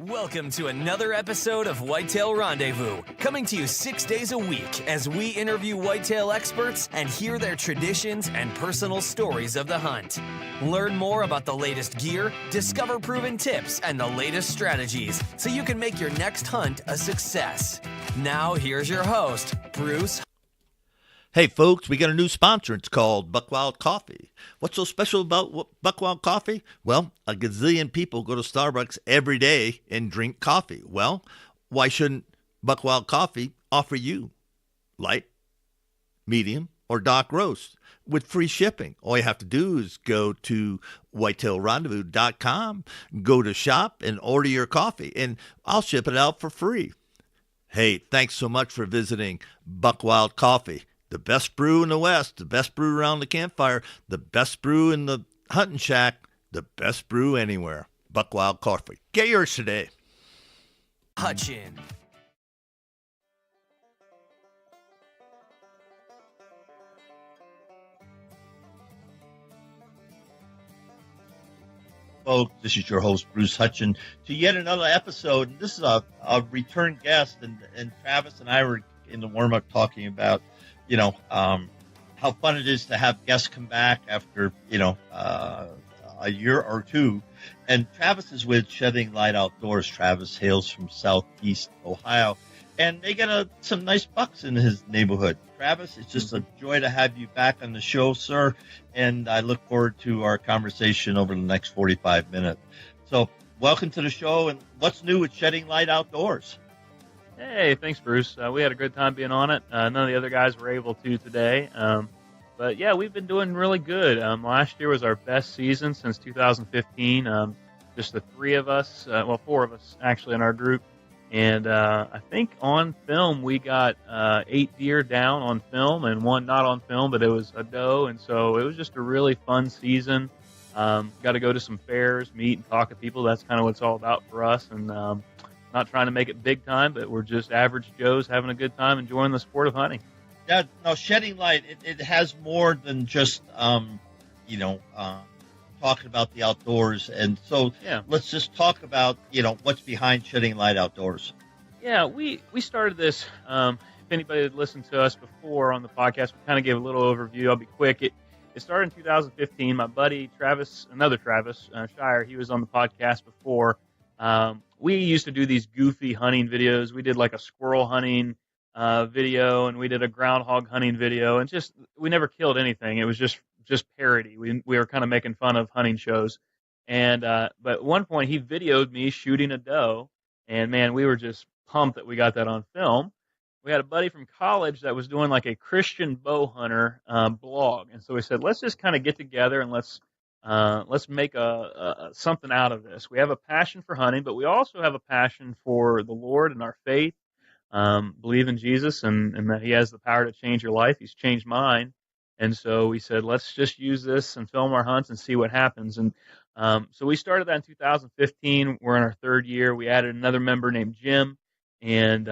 Welcome to another episode of Whitetail Rendezvous, coming to you 6 days a week as we interview whitetail experts and hear their traditions and personal stories of the hunt. Learn more about the latest gear, discover proven tips, and the latest strategies so you can make your next hunt a success. Now, here's your host, Bruce. Hey folks, we got a new sponsor. It's called Buckwild Coffee. What's so special about Buckwild Coffee? Well, a gazillion people go to Starbucks every day and drink coffee. Well, why shouldn't Buckwild Coffee offer you light, medium, or dark roast with free shipping? All you have to do is go to whitetailrendezvous.com, go to shop, and order your coffee, and I'll ship it out for free. Hey, thanks so much for visiting Buckwild Coffee. The best brew in the West, the best brew around the campfire, the best brew in the hunting shack, the best brew anywhere. Buckwild Coffee. Get yours today. Hutchin. Folks, this is your host, Bruce Hutchin, to yet another episode. This is a return guest, and Travis and I were in the warm-up talking about how fun it is to have guests come back after, a year or two. And Travis is with Shedding Light Outdoors. Travis hails from Southeast Ohio, and they get some nice bucks in his neighborhood. Travis, it's just a joy to have you back on the show, sir. And I look forward to our conversation over the next 45 minutes. So welcome to the show. And what's new with Shedding Light Outdoors? Hey, thanks, Bruce. We had a good time being on it. None of the other guys were able to today. But, yeah, we've been doing really good. Last year was our best season since 2015. Just the three of us, four of us, actually, in our group. And I think on film we got 8 deer down on film and 1 not on film, but it was a doe. And so it was just a really fun season. Got to go to some fairs, meet and talk to people. That's kind of what it's all about for us. And not trying to make it big time, but we're just average Joes having a good time enjoying the sport of hunting. Yeah, no, Shedding Light, it has more than just, talking about the outdoors. And so Let's just talk about, what's behind Shedding Light Outdoors. Yeah, we started this. If anybody had listened to us before on the podcast, we kind of gave a little overview. I'll be quick. It started in 2015. My buddy Travis, another Travis Shire, he was on the podcast before. We used to do these goofy hunting videos. We did like a squirrel hunting video, and we did a groundhog hunting video, and we never killed anything. It was just parody. We were kind of making fun of hunting shows. And but at one point he videoed me shooting a doe, and man, we were just pumped that we got that on film. We had a buddy from college that was doing like a Christian bow hunter blog, and so we said, let's just kind of get together and let's make something out of this. We have a passion for hunting, but we also have a passion for the Lord and our faith. Believe in Jesus and that He has the power to change your life. He's changed mine. And so we said, let's just use this and film our hunts and see what happens. And so we started that in 2015. We're in our 3rd year. We added another member named Jim. And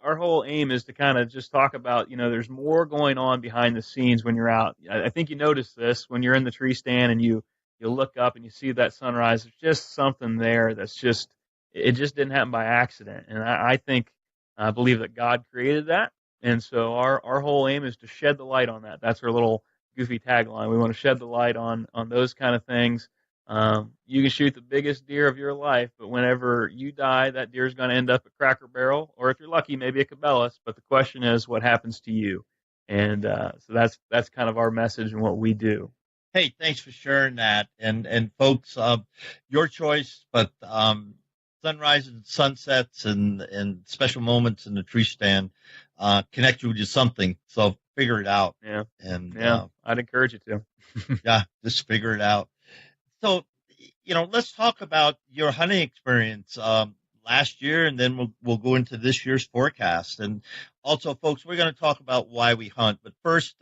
our whole aim is to kind of just talk about, there's more going on behind the scenes when you're out. I think you notice this when you're in the tree stand and you look up and you see that sunrise. There's just something there it just didn't happen by accident. And I believe that God created that. And so our whole aim is to shed the light on that. That's our little goofy tagline. We want to shed the light on those kind of things. You can shoot the biggest deer of your life, but whenever you die, that deer is going to end up at Cracker Barrel, or if you're lucky, maybe a Cabela's. But the question is, what happens to you? And so that's kind of our message and what we do. Hey, thanks for sharing that. And folks, your choice, but sunrises and sunsets and special moments in the tree stand connect you to something. So figure it out. Yeah. And I'd encourage you to. Yeah, just figure it out. So, let's talk about your hunting experience last year, and then we'll go into this year's forecast. And also, folks, we're going to talk about why we hunt. But first,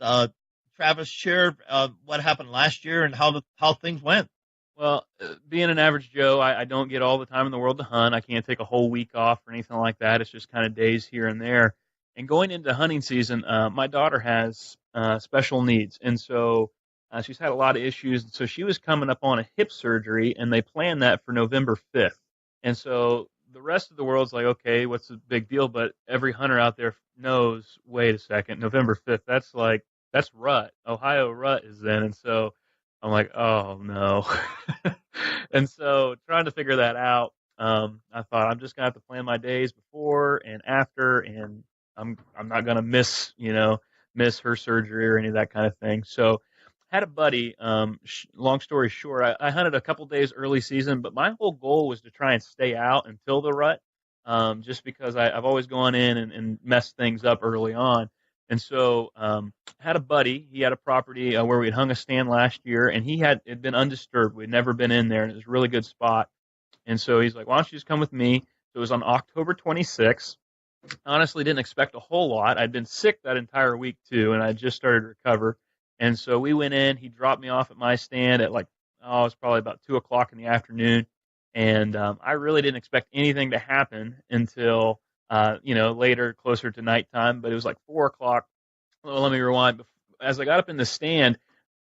Travis, share what happened last year and how things went. Well, being an average Joe, I don't get all the time in the world to hunt. I can't take a whole week off or anything like that. It's just kind of days here and there. And going into hunting season, my daughter has special needs. And so she's had a lot of issues. So she was coming up on a hip surgery, and they planned that for November 5th. And so the rest of the world's like, okay, what's the big deal? But every hunter out there knows, wait a second, November 5th, that's rut. Ohio rut is then. And so I'm like, oh no. And so trying to figure that out, I thought I'm just gonna have to plan my days before and after, and I'm not gonna miss her surgery or any of that kind of thing. So had a buddy. Long story short, I hunted a couple days early season, but my whole goal was to try and stay out until the rut, just because I've always gone in and messed things up early on. And so had a buddy. He had a property where we'd hung a stand last year, and it been undisturbed. We'd never been in there, and it was a really good spot. And so he's like, "Why don't you just come with me?" So it was on October 26th. Honestly, didn't expect a whole lot. I'd been sick that entire week too, and I just started to recover. And so we went in. He dropped me off at my stand at it was probably about 2 o'clock in the afternoon. And I really didn't expect anything to happen until later, closer to nighttime. But it was like 4 o'clock. Well, let me rewind. As I got up in the stand,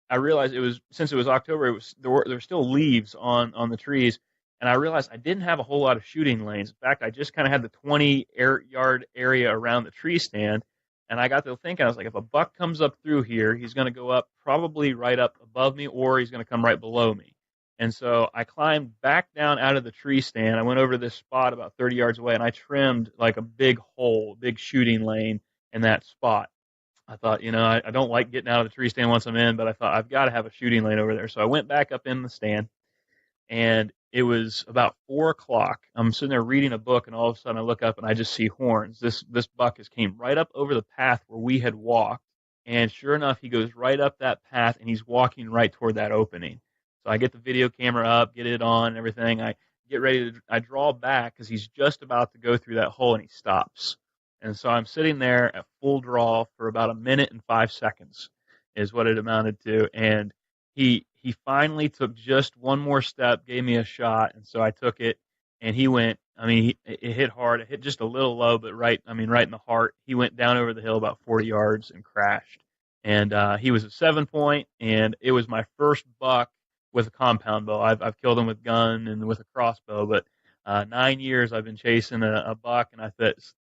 I realized since it was October, there were still leaves on the trees, and I realized I didn't have a whole lot of shooting lanes. In fact, I just kind of had the 20-yard area around the tree stand, and I got to thinking, I was like, if a buck comes up through here, he's going to go up probably right up above me, or he's going to come right below me. And so I climbed back down out of the tree stand. I went over to this spot about 30 yards away, and I trimmed like a big hole, big shooting lane in that spot. I thought, I don't like getting out of the tree stand once I'm in, but I thought I've got to have a shooting lane over there. So I went back up in the stand, and it was about 4 o'clock. I'm sitting there reading a book, and all of a sudden I look up and I just see horns. This buck came right up over the path where we had walked, and sure enough, he goes right up that path, and he's walking right toward that opening. So I get the video camera up, get it on, and everything. I get ready I draw back because he's just about to go through that hole, and he stops. And so I'm sitting there at full draw for about 1 minute and 5 seconds is what it amounted to. And he finally took just one more step, gave me a shot. And so I took it, and he went, it hit hard. It hit just a little low, but right in the heart. He went down over the hill about 40 yards and crashed. And he was a 7-point, and it was my first buck with a compound bow. I've killed him with gun and with a crossbow, but 9 years I've been chasing a buck, and I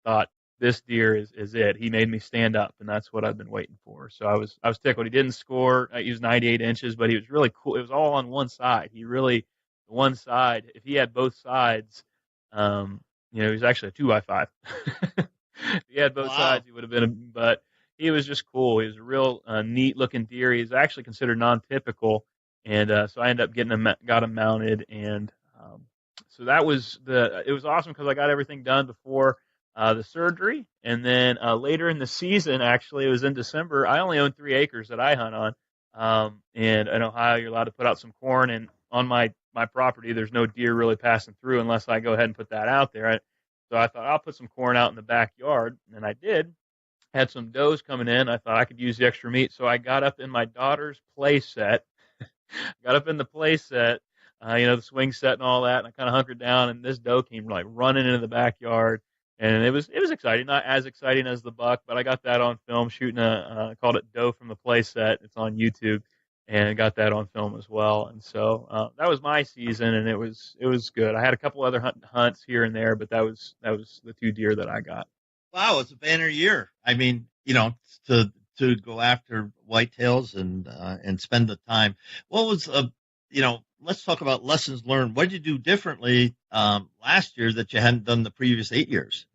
thought, this deer is it. He made me stand up, and that's what I've been waiting for. So I was tickled. He didn't score. He was 98 inches, but he was really cool. It was all on one side. One side, if he had both sides, he was actually a 2x5. If he had both sides, he would have been but he was just cool. He was a real neat looking deer. He's actually considered non-typical. And so I ended up got him mounted. And so it was awesome because I got everything done before the surgery, and then later in the season, actually, it was in December. I only own 3 acres that I hunt on, and in Ohio, you're allowed to put out some corn. And on my property, there's no deer really passing through unless I go ahead and put that out there. So I thought I'll put some corn out in the backyard, and I did. Had some does coming in. I thought I could use the extra meat, so I got up in my daughter's play set. The swing set and all that, and I kind of hunkered down, and this doe came running into the backyard. And it was exciting, not as exciting as the buck, but I got that on film shooting called it Doe from the Play Set. It's on YouTube, and got that on film as well. And so that was my season, and it was good. I had a couple other hunts here and there, but that was the 2 deer that I got. Wow, it's a banner year. To go after whitetails and spend the time. What was let's talk about lessons learned. What did you do differently last year that you hadn't done the previous 8 years?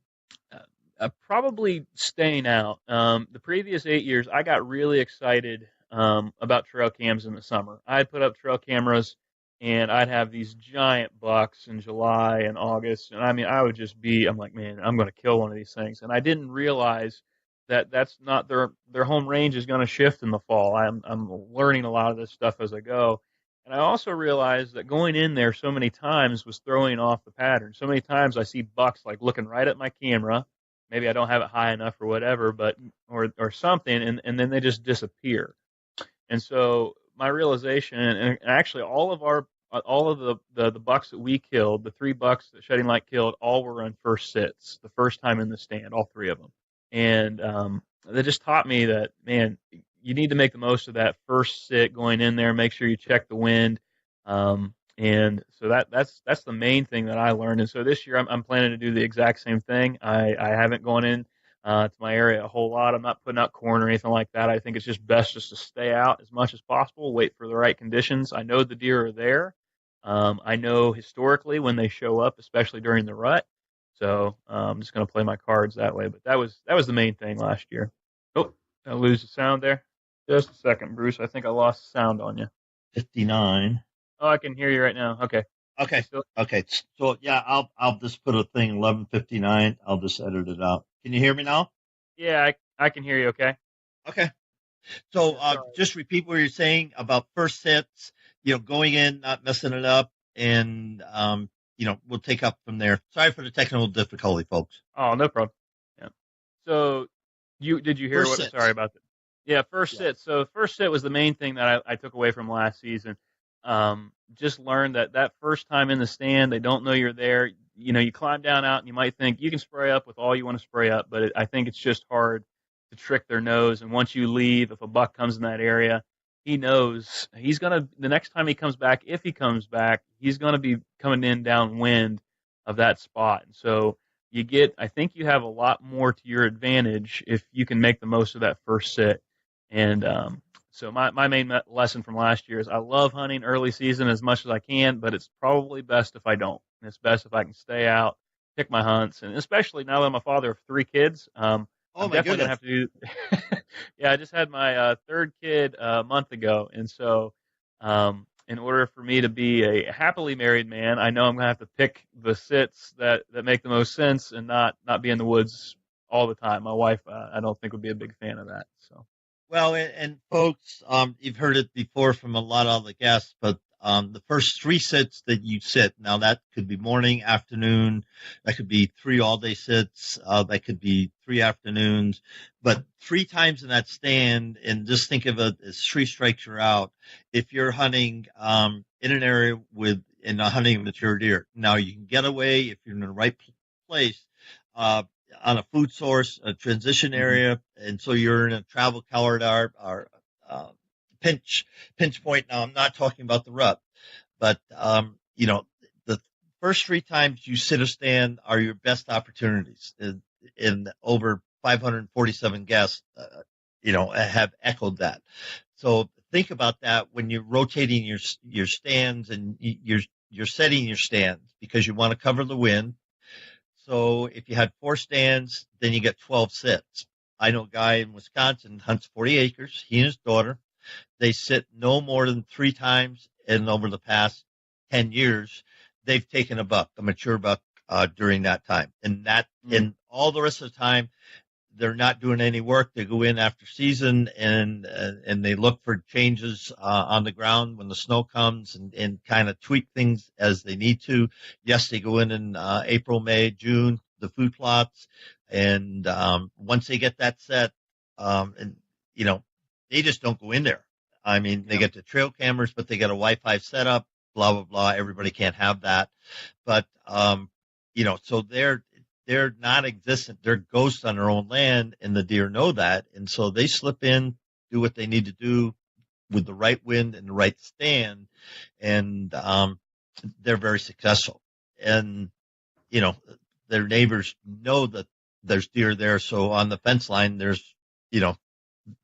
Probably staying out. The previous 8 years, I got really excited about trail cams in the summer. I'd put up trail cameras, and I'd have these giant bucks in July and August. And I would just I'm like, man, I'm going to kill one of these things. And I didn't realize that's not their home range is going to shift in the fall. I'm learning a lot of this stuff as I go. And I also realized that going in there so many times was throwing off the pattern. So many times I see bucks looking right at my camera. Maybe I don't have it high enough or whatever, or something, and then they just disappear. And so my realization, and actually all of the bucks that we killed, the 3 bucks that Shedding Light killed, all were on first sits, the first time in the stand, all 3 of them. And they just taught me that, man, you need to make the most of that first sit going in there. Make sure you check the wind. And so that's the main thing that I learned. And so this year I'm planning to do the exact same thing. I haven't gone in to my area a whole lot. I'm not putting out corn or anything like that. I think it's just best just to stay out as much as possible, wait for the right conditions. I know the deer are there. I know historically when they show up, especially during the rut. So I'm just going to play my cards that way. But that was the main thing last year. Oh, I lose the sound there. Just a second, Bruce. I think I lost sound on you. 59. Oh, I can hear you right now. Okay. Okay. Still, Okay. So yeah, I'll just put a thing 11:59. I'll just edit it out. Can you hear me now? yeah, I can hear you. Okay. Okay. So Sorry. just repeat what you're saying about first sets, going in, not messing it up, and we'll take up from there. Sorry for the technical difficulty, folks. Oh, no problem. Yeah. So did you hear First what? sets. Sorry about that. Yeah, first Yeah. sit. So first sit was the main thing that I took away from last season. Just learned that first time in the stand, they don't know you're there. You climb down out and you might think you can spray up with all you want to spray up, but I think it's just hard to trick their nose. And once you leave, if a buck comes in that area, he knows the next time he comes back, if he comes back, he's gonna be coming in downwind of that spot. And so I think you have a lot more to your advantage if you can make the most of that first sit. And so my main lesson from last year is I love hunting early season as much as I can, but it's probably best if I don't. And it's best if I can stay out, pick my hunts, and especially now that I'm a father of 3 kids, Oh I'm my definitely goodness. gonna have to do. Yeah, I just had my third kid a month ago, and so in order for me to be a happily married man, I know I'm gonna have to pick the sits that make the most sense and not be in the woods all the time. My wife, I don't think would be a big fan of that. So. Well, and folks, you've heard it before from a lot of the guests, but the first 3 sits that you sit, now that could be morning, afternoon, that could be 3 all-day sits, that could be 3 afternoons, but 3 times in that stand, and just think of it as 3 strikes you're out. If you're hunting in an area in a hunting mature deer, now you can get away if you're in the right place. On a food source, a transition area, and so you're in a travel corridor or pinch point. Now, I'm not talking about the rut, but the first 3 times you sit a stand are your best opportunities. In over 547 guests, have echoed that. So think about that when you're rotating your stands and you're setting your stands because you want to cover the wind. So if you had 4 stands, then you get 12 sits. I know a guy in Wisconsin hunts 40 acres. He and his daughter, they sit no more than 3 times, and over the past 10 years, they've taken a mature buck, during that time. And and all the rest of the time, they're not doing any work. They go in after season and they look for changes on the ground when the snow comes and kind of tweak things as they need to. Yes, they go in April, May, June, the food plots. And once they get that set, they just don't go in there. I mean, they get the trail cameras, but they get a Wi-Fi setup, blah, blah, blah. Everybody can't have that. But, so they're non-existent. They're ghosts on their own land, and the deer know that. And so they slip in, do what they need to do with the right wind and the right stand, and they're very successful. And, their neighbors know that there's deer there. So on the fence line, there's a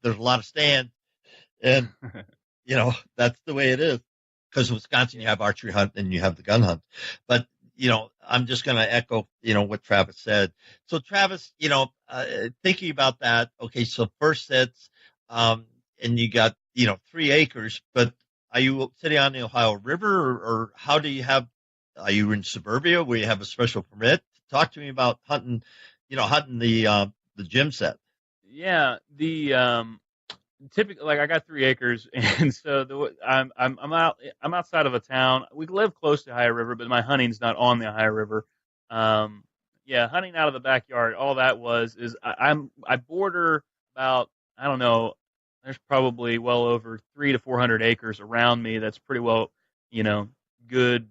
lot of stand, and, that's the way it is. Because in Wisconsin, you have archery hunt and you have the gun hunt. But, I'm just going to echo, what Travis said. So Travis, thinking about that, okay, so first sets, and you got, 3 acres, but are you sitting on the Ohio River or how do you are you in suburbia where you have a special permit? Talk to me about hunting the gym set. Yeah, typically, like I got 3 acres, and so I'm outside of a town. We live close to Ohio River, but my hunting's not on the Ohio River. Yeah, hunting out of the backyard. All that is I border about, I don't know. There's probably well over 300 to 400 acres around me. That's pretty well, good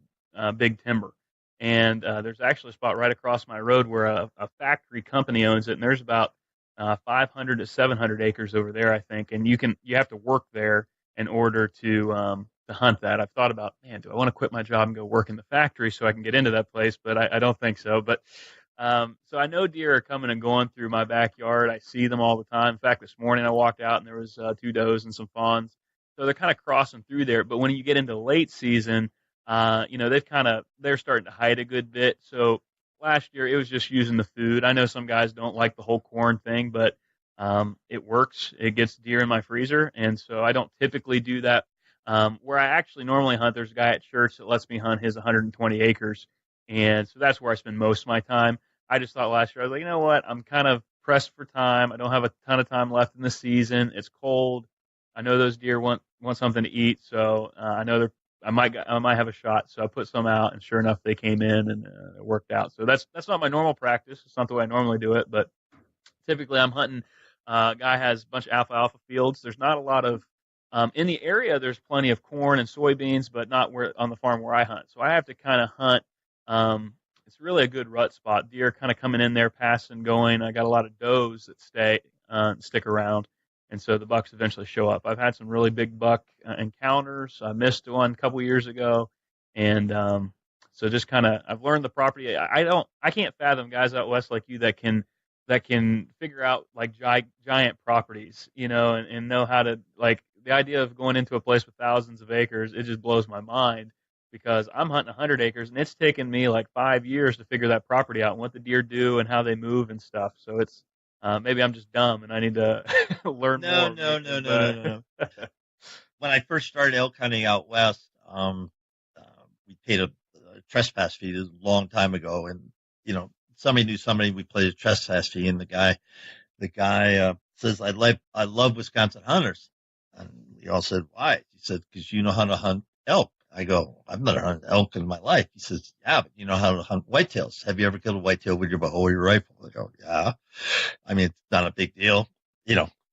big timber. And there's actually a spot right across my road where a factory company owns it, and there's about 500 to 700 acres over there, I think. And you have to work there in order to hunt that. I've thought about, man, do I want to quit my job and go work in the factory so I can get into that place? But I don't think so. But so I know deer are coming and going through my backyard. I see them all the time. In fact, this morning I walked out and there was 2 does and some fawns. So they're kind of crossing through there. But when you get into late season, they're starting to hide a good bit. So last year it was just using the food. I know some guys don't like the whole corn thing, but it works. It gets deer in my freezer, and so I don't typically do that. Where I actually normally hunt, there's a guy at church that lets me hunt his 120 acres, and so that's where I spend most of my time. I just thought last year, I was like, you know what? I'm kind of pressed for time. I don't have a ton of time left in the season. It's cold. I know those deer want something to eat, so I know I might have a shot. So I put some out, and sure enough, they came in and it worked out. So that's not my normal practice. It's not the way I normally do it, but typically I'm hunting. Guy has a bunch of alfalfa fields. There's not a lot of in the area. There's plenty of corn and soybeans, but not where on the farm where I hunt. So I have to kind of hunt. It's really a good rut spot. Deer kind of coming in there, passing, going. I got a lot of does that stick around, and so the bucks eventually show up. I've had some really big buck encounters. I missed one a couple years ago, and so just kind of I've learned the property. I can't fathom guys out west like you that can figure out like giant properties, and know how to, like, the idea of going into a place with thousands of acres. It just blows my mind because I'm hunting 100 acres and it's taken me like 5 years to figure that property out and what the deer do and how they move and stuff. So it's maybe I'm just dumb and I need to learn more. No. When I first started elk hunting out west, we paid a trespass fee. This was a long time ago, and somebody knew somebody. We played a trespass fee, and the guy says, I love Wisconsin hunters." And we all said, "Why?" He said, "Because you know how to hunt elk." I go, "I've never hunted elk in my life." He says, "Yeah, but you know how to hunt whitetails. Have you ever killed a whitetail with your bow or your rifle?" I go, "Yeah." I mean, it's not a big deal.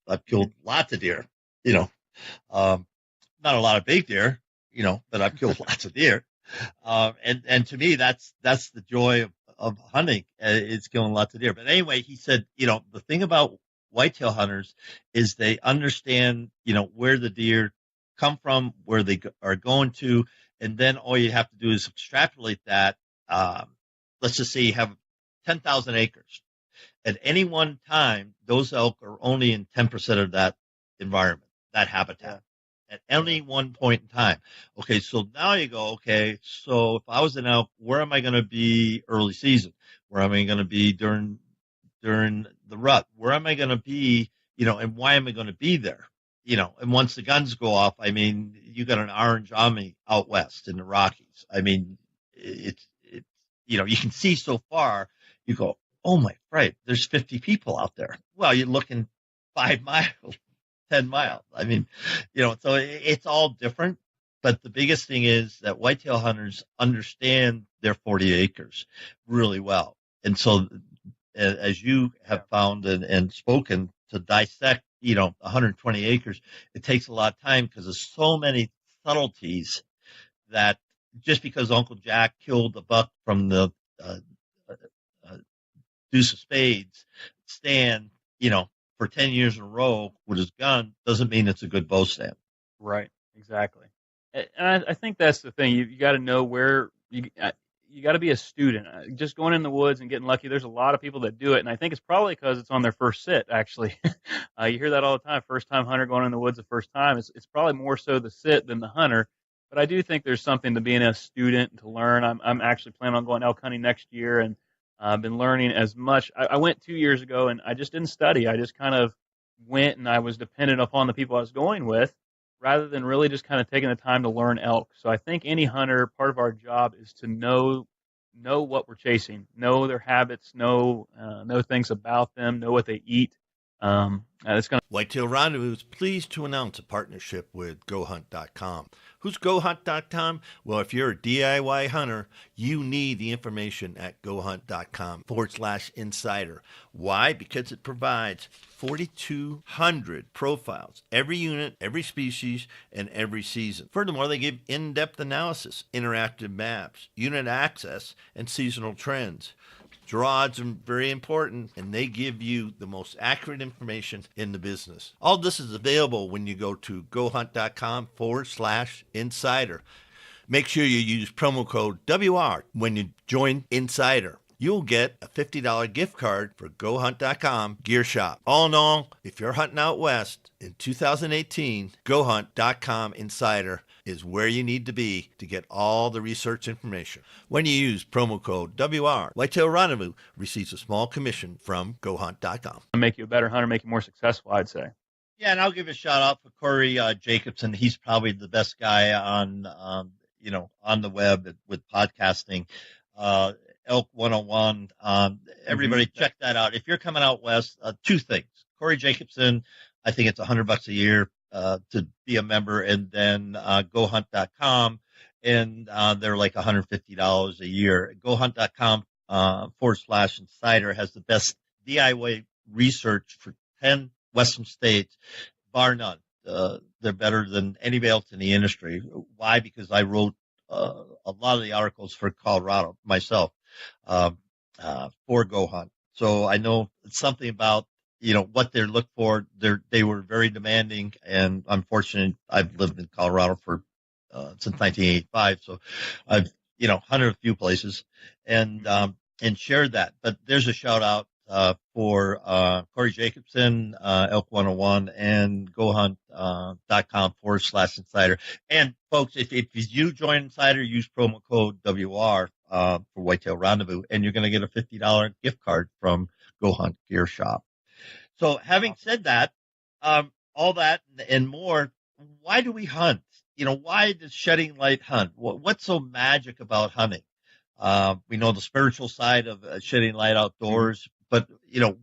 I've killed lots of deer, not a lot of big deer, but I've killed lots of deer. And to me, that's the joy of hunting. It's killing lots of deer. But anyway, he said, the thing about whitetail hunters is they understand, where the deer come from, where they are going to, and then all you have to do is extrapolate that. Let's just say you have 10,000 acres. At any one time, those elk are only in 10% of that environment, that habitat. At any one point in time. Okay, so now you go, okay, so if I was an elk, where am I going to be early season? Where am I going to be during the rut? Where am I going to be, and why am I going to be there? And once the guns go off, I mean, you got an orange army out west in the Rockies. I mean, it's you can see so far, you go, oh my, right, there's 50 people out there. Well, you're looking 5 miles. 10 miles. I mean, so it's all different. But the biggest thing is that whitetail hunters understand their 40 acres really well. And so as you have found and spoken, to dissect, 120 acres, it takes a lot of time because there's so many subtleties that just because Uncle Jack killed a buck from the deuce of spades stand, for 10 years in a row with his gun doesn't mean it's a good bow stand. Right. Exactly. And I think that's the thing. You got to know where you got to be a student. Just going in the woods and getting lucky. There's a lot of people that do it, and I think it's probably because it's on their first sit. Actually, you hear that all the time. First time hunter going in the woods the first time. It's probably more so the sit than the hunter. But I do think there's something to being a student to learn. I'm actually planning on going elk hunting next year, and I've been learning as much. I went 2 years ago, and I just didn't study. I just kind of went, and I was dependent upon the people I was going with, rather than really just kind of taking the time to learn elk. So I think any hunter, part of our job is to know what we're chasing, know their habits, know things about them, know what they eat. It's going Whitetail Rendezvous is pleased to announce a partnership with GoHunt.com. Who's GoHunt.com? Well, if you're a DIY hunter, you need the information at GoHunt.com/insider. Why? Because it provides 4,200 profiles, every unit, every species, and every season. Furthermore, they give in-depth analysis, interactive maps, unit access, and seasonal trends. Draw odds are very important, and they give you the most accurate information in the business. All this is available when you go to gohunt.com/insider. Make sure you use promo code WR when you join Insider. You'll get a $50 gift card for GoHunt.com Gear Shop. All in all, if you're hunting out west in 2018, GoHunt.com Insider is where you need to be to get all the research information. When you use promo code WR, Whitetail Rendezvous receives a small commission from GoHunt.com. Make you a better hunter, make you more successful, I'd say. Yeah, and I'll give a shout out for Corey Jacobson. He's probably the best guy on the web with podcasting. Elk 101. Everybody check that out. If you're coming out west, two things. Corey Jacobson, I think it's $100 a year to be a member, and then gohunt.com, and they're like $150 a year. Gohunt.com /insider has the best DIY research for 10 Western states, bar none. They're better than anybody else in the industry. Why? Because I wrote a lot of the articles for Colorado myself for Go Hunt. So I know something about, what they're looking for. They were very demanding, and unfortunately, I've lived in Colorado for since 1985. So I've, hunted a few places and shared that. But there's a shout out for Corey Jacobson, Elk 101, and gohunt.com /insider. And folks, if you join Insider, use promo code WR for Whitetail Rendezvous, and you're going to get a $50 gift card from Go Hunt Gear Shop. So having said that, all that and more, why do we hunt? Why does Shedding Light hunt? What's so magic about hunting? We know the spiritual side of Shedding Light Outdoors, but,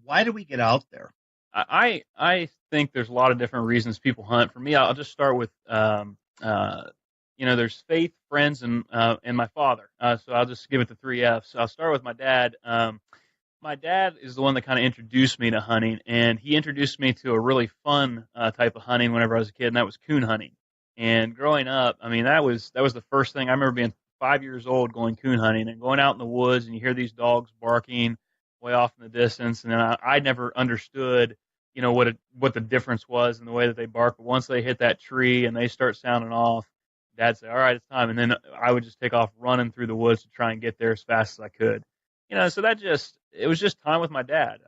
why do we get out there? I think there's a lot of different reasons people hunt. For me, I'll just start with, there's faith, friends, and my father. So I'll just give it the 3 Fs. I'll start with my dad. My dad is the one that kind of introduced me to hunting, and he introduced me to a really fun type of hunting whenever I was a kid, and that was coon hunting. And growing up, that was the first thing. I remember being 5 years old going coon hunting and going out in the woods, and you hear these dogs barking way off in the distance, and then I never understood, what the difference was in the way that they bark. But once they hit that tree and they start sounding off, Dad said, "All right, it's time," and then I would just take off running through the woods to try and get there as fast as I could. So it was just time with my dad.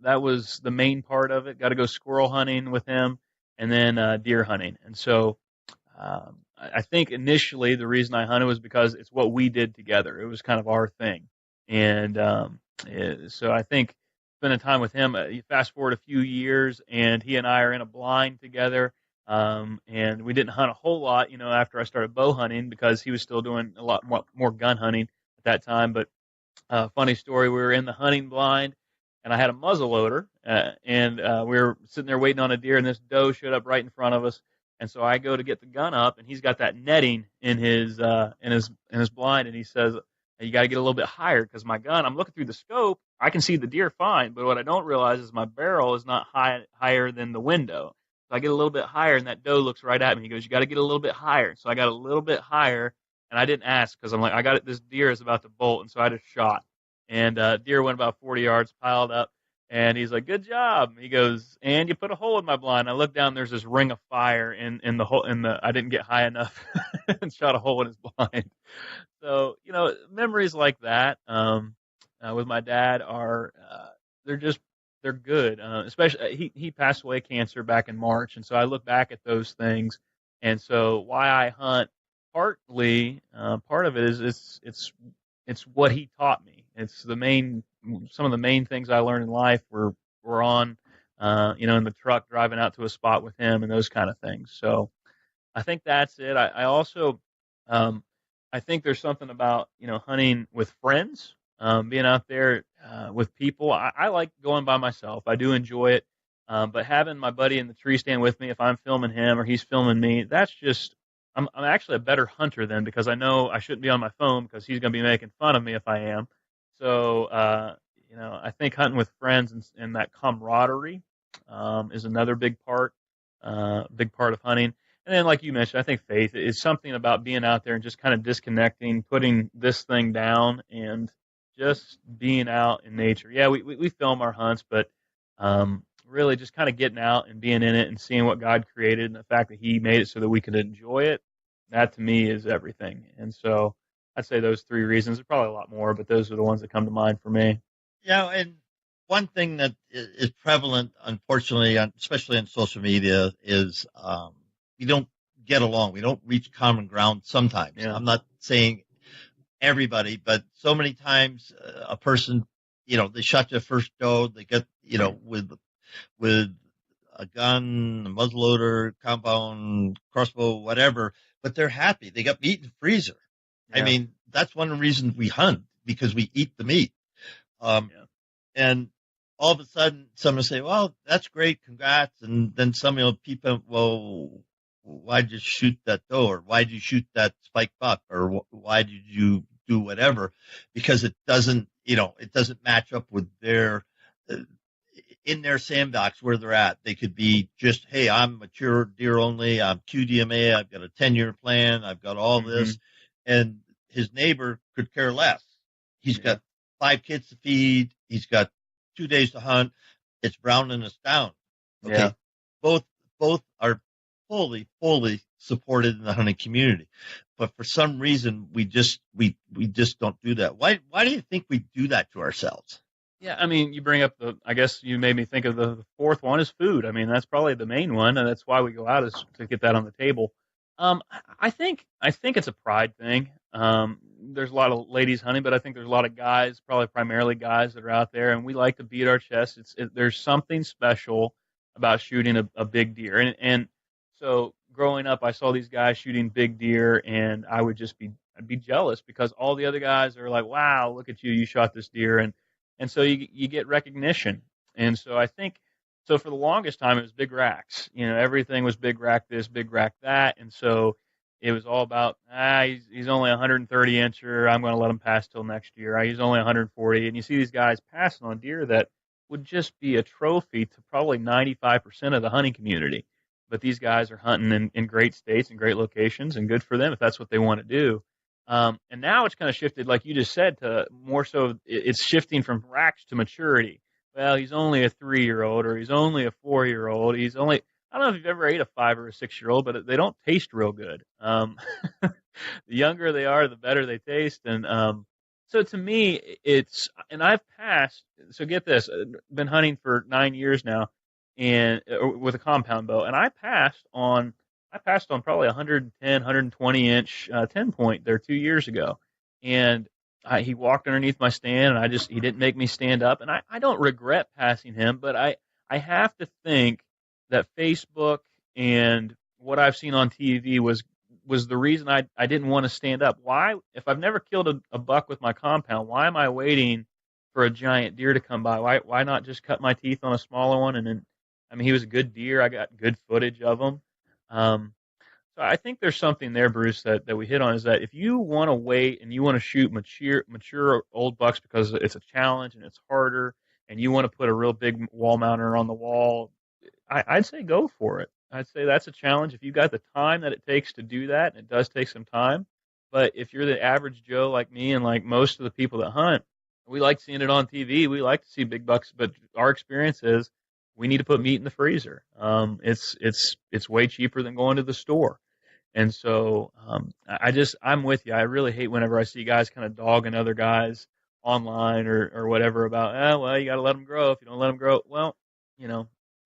That was the main part of it. Got to go squirrel hunting with him, and then deer hunting. And so I think initially the reason I hunted was because it's what we did together. It was kind of our thing. And so I think spending time with him, you fast forward a few years, and he and I are in a blind together. And we didn't hunt a whole lot, after I started bow hunting, because he was still doing a lot more gun hunting at that time. But funny story, we were in the hunting blind, and I had a muzzle loader, and we were sitting there waiting on a deer, and this doe showed up right in front of us. And so I go to get the gun up, and he's got that netting in his blind, and he says, "You got to get a little bit higher, because my gun, I'm looking through the scope, I can see the deer fine, but what I don't realize is my barrel is not higher than the window. So I get a little bit higher, and that doe looks right at me. He goes, "You got to get a little bit higher." So I got a little bit higher, and I didn't ask, because I'm like, I got it. This deer is about to bolt, and so I just shot. And deer went about 40 yards, piled up, and he's like, "Good job." He goes, "And you put a hole in my blind." I look down, there's this ring of fire in the hole. I didn't get high enough and shot a hole in his blind. So memories like that with my dad are they're good. Especially he passed away of cancer back in March, and so I look back at those things. And so why I hunt, partly part of it is it's what he taught me. It's some of the main things I learned in life were on in the truck driving out to a spot with him and those kind of things. So I think that's it. I also I think there's something about hunting with friends, being out there with people. I like going by myself. I do enjoy it, but having my buddy in the tree stand with me, if I'm filming him or he's filming me, that's just I'm actually a better hunter then, because I know I shouldn't be on my phone because he's going to be making fun of me if I am. So I think hunting with friends and that camaraderie is another big part of hunting. And then, like you mentioned, I think faith is something about being out there and just kind of disconnecting, putting this thing down, and just being out in nature. Yeah, we film our hunts, but really just kind of getting out and being in it and seeing what God created and the fact that He made it so that we could enjoy it. That to me is everything. And so I'd say those three reasons. There's probably a lot more, but those are the ones that come to mind for me. Yeah, and one thing that is prevalent, unfortunately, especially on social media, is we don't get along. We don't reach common ground sometimes. Yeah. I'm not saying everybody, but so many times a person, they shot their first doe, they get, with a gun, a muzzleloader, compound, crossbow, whatever, but they're happy. They got meat in the freezer. Yeah. I mean, that's one of the reasons we hunt, because we eat the meat. And all of a sudden someone will say, well, that's great, congrats. And then somebody will peep in, well, why'd you shoot that doe, or why'd you shoot that spike buck, or why did you do whatever? Because it doesn't match up with their, in their sandbox where they're at. They could be just, hey, I'm mature deer only, I'm QDMA, I've got a 10-year plan, I've got all this. And his neighbor could care less. He's got 5 kids to feed. He's got 2 days to hunt. It's browning us down. Okay. Yeah. Both are fully supported in the hunting community. But for some reason, we just don't do that. Why do you think we do that to ourselves? Yeah, I mean, you bring up I guess you made me think of the fourth one is food. I mean, that's probably the main one, and that's why we go out, is to get that on the table. I think it's a pride thing. There's a lot of ladies hunting, but I think there's a lot of guys, probably primarily guys, that are out there, and we like to beat our chests. There's something special about shooting a big deer, and so growing up, I saw these guys shooting big deer, and I'd be jealous, because all the other guys are like, wow, look at you, you shot this deer, and so you get recognition, and so I think. So for the longest time, it was big racks. Everything was big rack this, big rack that. And so it was all about, he's only 130 incher. I'm going to let him pass till next year. He's only 140. And you see these guys passing on deer that would just be a trophy to probably 95% of the hunting community. But these guys are hunting in great states and great locations, and good for them if that's what they want to do. And now it's kind of shifted, like you just said, to more so it's shifting from racks to maturity. Well, he's only a 3-year-old, or he's only a 4-year-old. I don't know if you've ever ate a 5 or a 6-year-old, but they don't taste real good. The younger they are, the better they taste. And so to me, and I've passed, so get this, I've been hunting for 9 years now, and with a compound bow, and I passed on probably 110, 120 inch 10 point there 2 years ago. And he walked underneath my stand, and he didn't make me stand up. And I don't regret passing him, but I have to think that Facebook and what I've seen on TV was the reason I didn't want to stand up. Why, if I've never killed a buck with my compound, why am I waiting for a giant deer to come by? Why not just cut my teeth on a smaller one? And then, I mean, he was a good deer. I got good footage of him. So I think there's something there, Bruce, that we hit on, is that if you want to wait and you want to shoot mature old bucks because it's a challenge and it's harder, and you want to put a real big wall mounter on the wall, I'd say go for it. I'd say that's a challenge. If you've got the time that it takes to do that, and it does take some time, but if you're the average Joe like me and like most of the people that hunt, we like seeing it on TV. We like to see big bucks, but our experience is we need to put meat in the freezer. It's way cheaper than going to the store. And so I'm with you. I really hate whenever I see guys kind of dogging other guys online or whatever about, well, you got to let them grow. If you don't let them grow, well,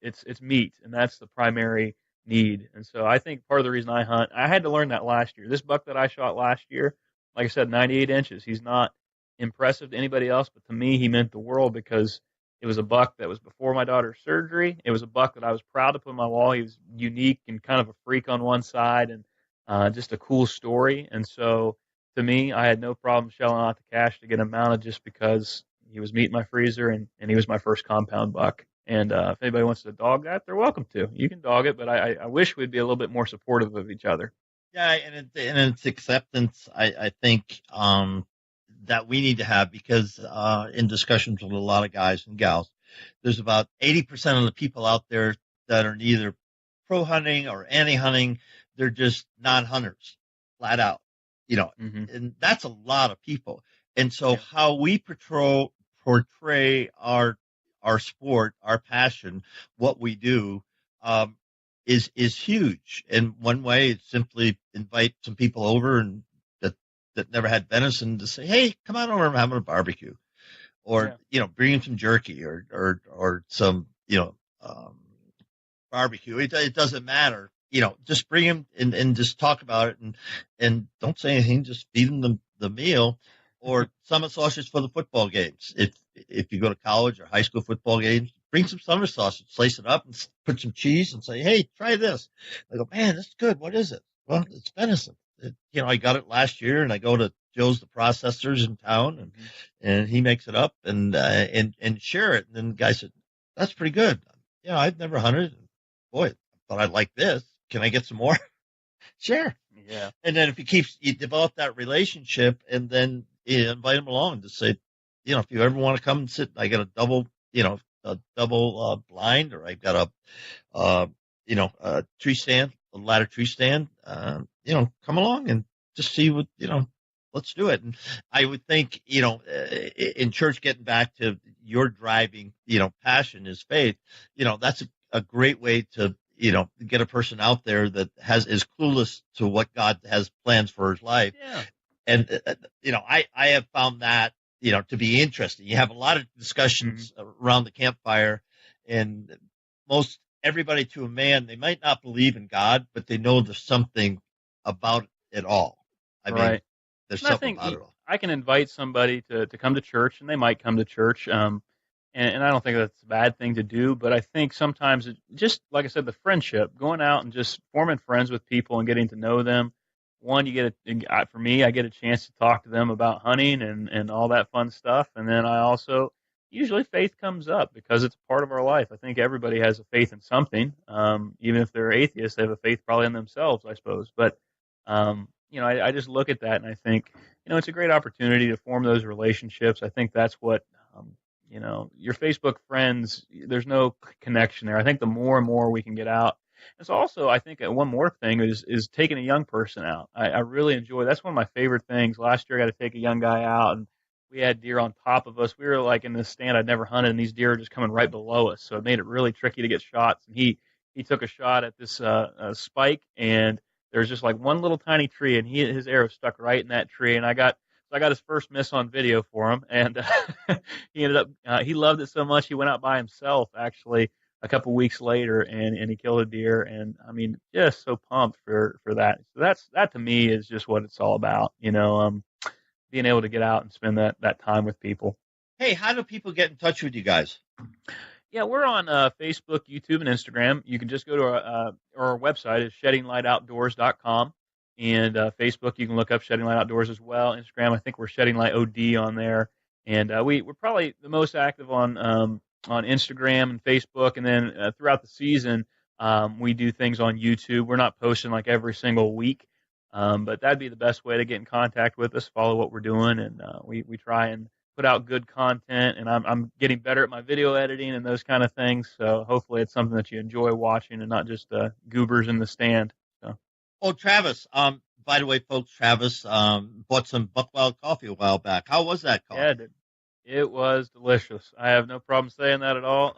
it's meat, and that's the primary need. And so I think part of the reason I hunt, I had to learn that last year. This buck that I shot last year, like I said, 98 inches. He's not impressive to anybody else, but to me, he meant the world, because it was a buck that was before my daughter's surgery. It was a buck that I was proud to put on my wall. He was unique and kind of a freak on one side, and just a cool story. And so to me, I had no problem shelling out the cash to get him mounted, just because he was meat in my freezer, and he was my first compound buck. And if anybody wants to dog that, they're welcome to. You can dog it, but I wish we'd be a little bit more supportive of each other. Yeah, and it's acceptance, I think, that we need to have, because in discussions with a lot of guys and gals, there's about 80% of the people out there that are neither pro-hunting or anti-hunting. They're just non-hunters, flat out, Mm-hmm. And that's a lot of people. And so how we portray our sport, our passion, what we do, is huge. And one way is simply invite some people over and that never had venison to say, hey, come on over, I'm having a barbecue, or bring them some jerky or some barbecue. It doesn't matter. Just bring them and just talk about it and don't say anything. Just feed them the meal, or summer sausage for the football games. If you go to college or high school football games, bring some summer sausage, slice it up, and put some cheese, and say, "Hey, try this." I go, "Man, this is good. What is it?" Well, it's venison. I got it last year, and I go to Joe's the processors in town, and he makes it up and share it. And then the guy said, "That's pretty good. I've never hunted. Boy, I thought I'd like this. Can I get some more?" Sure. Yeah. And then if you develop that relationship, and then invite them along to say, if you ever want to come and sit, I got a double blind, or I've got a tree stand, a ladder tree stand. Come along and just see what, let's do it. And I would think, in church, getting back to your driving, passion is faith. That's a great way to, get a person out there that is clueless to what God has plans for his life. Yeah. And, I have found that, to be interesting. You have a lot of discussions around the campfire, and everybody to a man, they might not believe in God, but they know there's something about it all. I mean, there's something about it all. I can invite somebody to come to church, and they might come to church. And I don't think that's a bad thing to do, but I think sometimes just like I said, the friendship, going out and just forming friends with people and getting to know them. One, for me, I get a chance to talk to them about hunting and all that fun stuff. And then I also, usually faith comes up because it's part of our life. I think everybody has a faith in something. Even if they're atheists, they have a faith probably in themselves, I suppose. But, I just look at that and I think, it's a great opportunity to form those relationships. I think that's what, your Facebook friends, there's no connection there. I think the more and more we can get out. It's also, I think, one more thing is taking a young person out. I really enjoy. That's one of my favorite things. Last year, I got to take a young guy out, and we had deer on top of us. We were like in this stand I'd never hunted, and these deer are just coming right below us. So it made it really tricky to get shots. And he took a shot at this spike, and there's just like one little tiny tree, and his arrow stuck right in that tree. And I got his first miss on video for him, and he ended up he loved it so much he went out by himself actually a couple weeks later and he killed a deer. And I mean, just so pumped for that. So that to me is just what it's all about, being able to get out and spend that time with people. Hey, how do people get in touch with you guys? Yeah, we're on Facebook, YouTube, and Instagram. You can just go to our website is sheddinglightoutdoors.com. And Facebook, you can look up Shedding Light Outdoors as well. Instagram, I think we're Shedding Light OD on there. And we're probably the most active on Instagram and Facebook. And then throughout the season, we do things on YouTube. We're not posting like every single week, but that'd be the best way to get in contact with us, follow what we're doing. And we try and put out good content. And I'm getting better at my video editing and those kind of things. So hopefully it's something that you enjoy watching and not just goobers in the stand. Oh, Travis, by the way, folks, Travis bought some Buckwild coffee a while back. How was that coffee? Yeah, it was delicious. I have no problem saying that at all.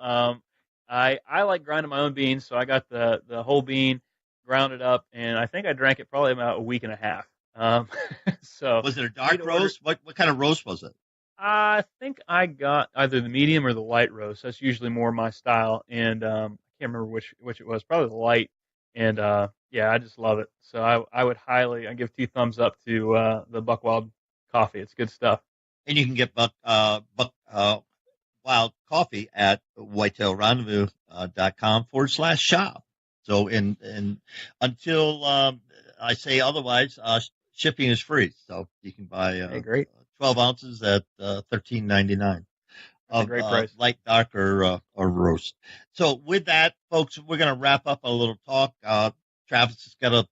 I like grinding my own beans, so I got the whole bean, ground it up, and I think I drank it probably about a week and a half. So was it a dark roast? What kind of roast was it? I think I got either the medium or the light roast. That's usually more my style, and I can't remember which it was. Probably the light. And yeah, I just love it. So I would I give 2 thumbs up to the Buckwild coffee. It's good stuff. And you can get Buckwild coffee at whitetailrendezvous.com/shop. So until I say otherwise, shipping is free. So you can buy great. 12 ounces at $13.99. Of great price. Light, dark, or roast. So with that, folks, we're going to wrap up a little talk. Travis has got to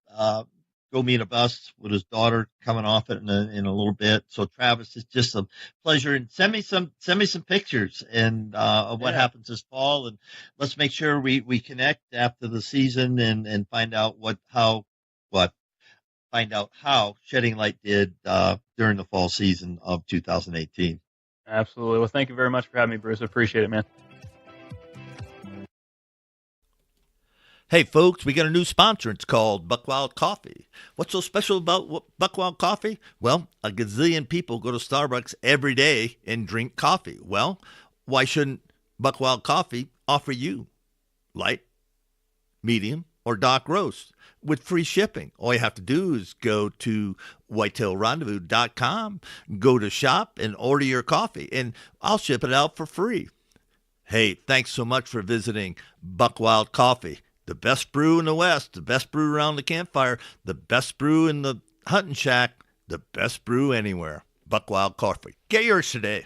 go meet a bus with his daughter coming off it in a little bit. So Travis, it's just a pleasure, and send me some pictures and of what happens this fall, and let's make sure we connect after the season and find out what find out how Shedding Light did during the fall season of 2018. Absolutely. Well, thank you very much for having me, Bruce. I appreciate it, man. Hey, folks, we got a new sponsor. It's called Buckwild Coffee. What's so special about Buckwild Coffee? Well, a gazillion people go to Starbucks every day and drink coffee. Well, why shouldn't Buckwild Coffee offer you light, medium, or dark roast with free shipping? All you have to do is go to whitetailrendezvous.com, go to shop, and order your coffee, and I'll ship it out for free. Hey, thanks so much for visiting Buckwild Coffee. The best brew in the West, the best brew around the campfire, the best brew in the hunting shack, the best brew anywhere. Buckwild Coffee. Get yours today.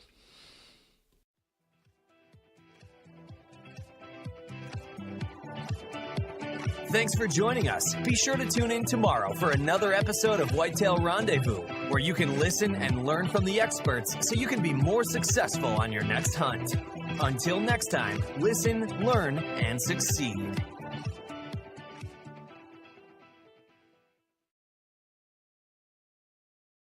Thanks for joining us. Be sure to tune in tomorrow for another episode of Whitetail Rendezvous, where you can listen and learn from the experts so you can be more successful on your next hunt. Until next time, listen, learn, and succeed.